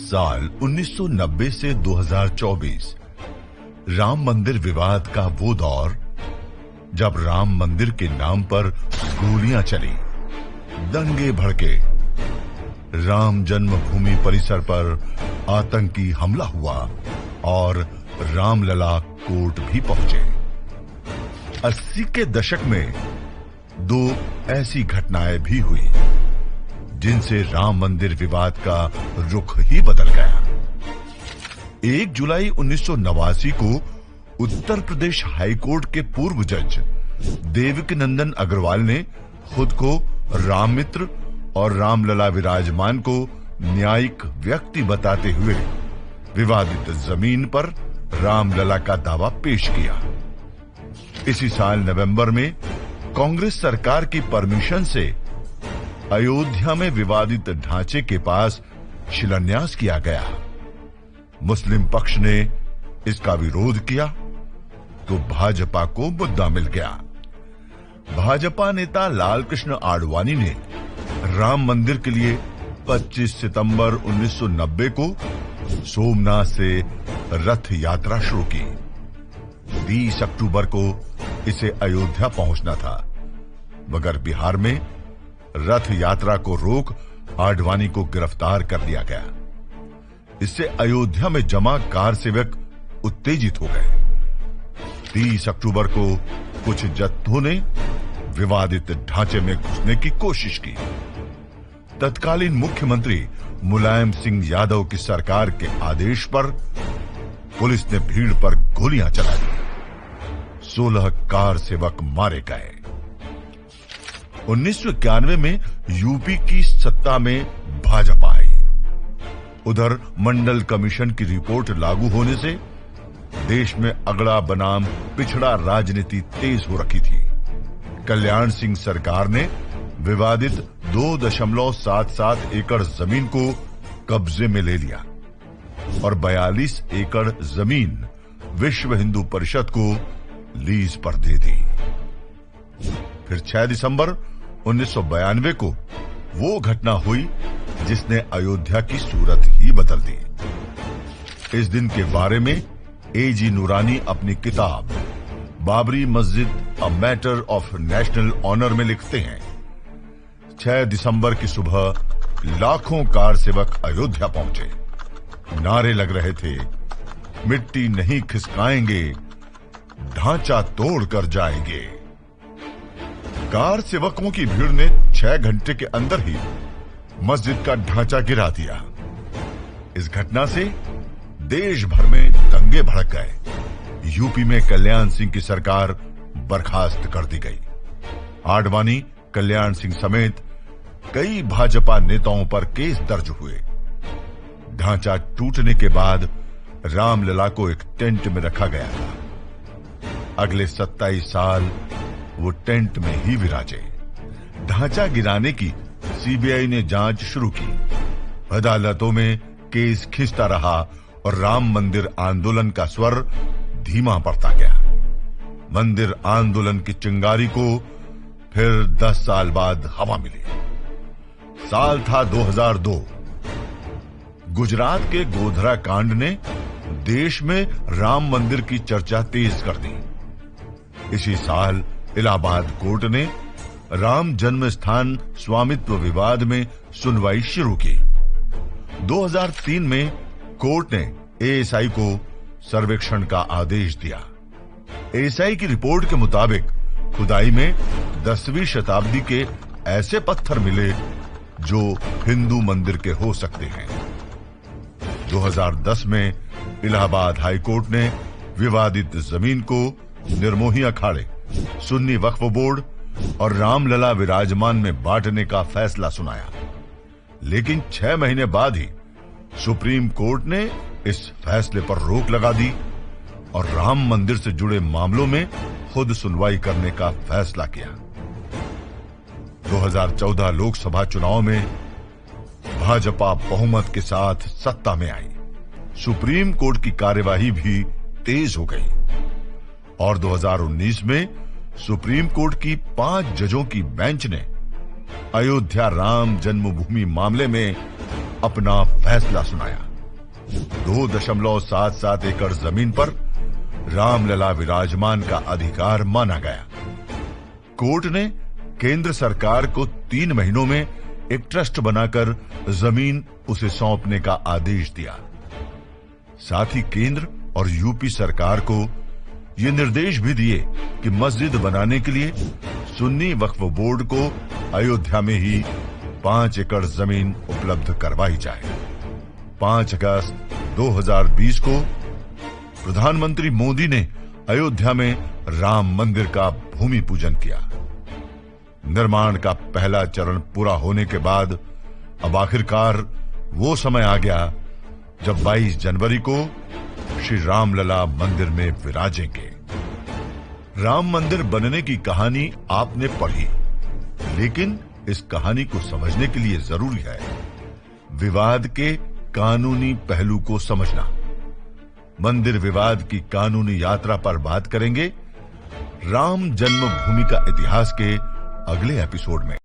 साल 1990 से 2024 राम मंदिर विवाद का वो दौर जब राम मंदिर के नाम पर गोलियां चली, दंगे भड़के, राम जन्मभूमि परिसर पर आतंकी हमला हुआ और रामलला कोर्ट भी पहुंचे। 80 के दशक में दो ऐसी घटनाएं भी हुई जिनसे राम मंदिर विवाद का रुख ही बदल गया। 1 जुलाई 1989 को उत्तर प्रदेश हाईकोर्ट के पूर्व जज देवकीनंदन अग्रवाल ने खुद को राम मित्र और रामलला विराजमान को न्यायिक व्यक्ति बताते हुए विवादित जमीन पर रामलला का दावा पेश किया। इसी साल नवंबर में कांग्रेस सरकार की परमिशन से अयोध्या में विवादित ढांचे के पास शिलान्यास किया गया। मुस्लिम पक्ष ने इसका विरोध किया तो भाजपा को मुद्दा मिल गया। भाजपा नेता लाल कृष्ण आडवाणी ने राम मंदिर के लिए 25 सितंबर 1990 को सोमनाथ से रथ यात्रा शुरू की। 20 अक्टूबर को इसे अयोध्या पहुंचना था, मगर बिहार में रथ यात्रा को रोक आडवाणी को गिरफ्तार कर लिया गया। इससे अयोध्या में जमा कार सेवक उत्तेजित हो गए। 30 अक्टूबर को कुछ जत्थों ने विवादित ढांचे में घुसने की कोशिश की। तत्कालीन मुख्यमंत्री मुलायम सिंह यादव की सरकार के आदेश पर पुलिस ने भीड़ पर गोलियां चलाई। 16 कार सेवक मारे गए। 1991 में यूपी की सत्ता में भाजपा आई। उधर मंडल कमीशन की रिपोर्ट लागू होने से देश में अगड़ा बनाम पिछड़ा राजनीति तेज हो रखी थी। कल्याण सिंह सरकार ने विवादित 2.77 एकड़ जमीन को कब्जे में ले लिया और 42 एकड़ जमीन विश्व हिंदू परिषद को लीज पर दे दी। फिर 6 दिसंबर 1992 को वो घटना हुई जिसने अयोध्या की सूरत ही बदल दी। इस दिन के बारे में एजी नूरानी अपनी किताब Babri Masjid a matter of national honour में लिखते हैं, 6 दिसंबर की सुबह लाखों कार सेवक अयोध्या पहुंचे। नारे लग रहे थे, मिट्टी नहीं खिसकाएंगे, ढांचा तोड़ कर जाएंगे। कार सेवकों की भीड़ ने 6 घंटे के अंदर ही मस्जिद का ढांचा गिरा दिया। इस घटना से देश भर में दंगे भड़क गए। यूपी में कल्याण सिंह की सरकार बर्खास्त कर दी गई। आडवाणी, कल्याण सिंह समेत कई भाजपा नेताओं पर केस दर्ज हुए। ढांचा टूटने के बाद रामलला को एक टेंट में रखा गया था। अगले 27 साल वो टेंट में ही विराजे। ढांचा गिराने की सीबीआई ने जांच शुरू की। अदालतों में केस खिंचता रहा और राम मंदिर आंदोलन का स्वर धीमा पड़ता गया। मंदिर आंदोलन की चिंगारी को फिर 10 साल बाद हवा मिली। साल था 2002। गुजरात के गोधरा कांड ने देश में राम मंदिर की चर्चा तेज कर दी। इसी साल इलाहाबाद कोर्ट ने राम जन्म स्थान स्वामित्व विवाद में सुनवाई शुरू की। 2003 में कोर्ट ने एएसआई को सर्वेक्षण का आदेश दिया। एएसआई की रिपोर्ट के मुताबिक खुदाई में 10वीं शताब्दी के ऐसे पत्थर मिले जो हिंदू मंदिर के हो सकते हैं। 2010 में इलाहाबाद हाईकोर्ट ने विवादित जमीन को निर्मोही अखाड़े, सुन्नी वक्फ बोर्ड और रामलला विराजमान में बांटने का फैसला सुनाया। लेकिन 6 महीने बाद ही सुप्रीम कोर्ट ने इस फैसले पर रोक लगा दी और राम मंदिर से जुड़े मामलों में खुद सुनवाई करने का फैसला किया। 2014 लोकसभा चुनाव में भाजपा बहुमत के साथ सत्ता में आई। सुप्रीम कोर्ट की कार्यवाही भी तेज हो गई और 2019 में सुप्रीम कोर्ट की 5 जजों की बेंच ने अयोध्या राम जन्मभूमि मामले में अपना फैसला सुनाया। 2.77 एकड़ जमीन पर रामलला विराजमान का अधिकार माना गया। कोर्ट ने केंद्र सरकार को 3 महीनों में एक ट्रस्ट बनाकर जमीन उसे सौंपने का आदेश दिया। साथ ही केंद्र और यूपी सरकार को ये निर्देश भी दिए कि मस्जिद बनाने के लिए सुन्नी वक्फ बोर्ड को अयोध्या में ही 5 एकड़ जमीन उपलब्ध करवाई जाए। 5 अगस्त 2020 को प्रधानमंत्री मोदी ने अयोध्या में राम मंदिर का भूमि पूजन किया। निर्माण का पहला चरण पूरा होने के बाद अब आखिरकार वो समय आ गया जब 22 जनवरी को श्री रामलला मंदिर में विराजेंगे। राम मंदिर बनने की कहानी आपने पढ़ी, लेकिन इस कहानी को समझने के लिए जरूरी है विवाद के कानूनी पहलू को समझना। मंदिर विवाद की कानूनी यात्रा पर बात करेंगे राम जन्मभूमि का इतिहास के अगले एपिसोड में।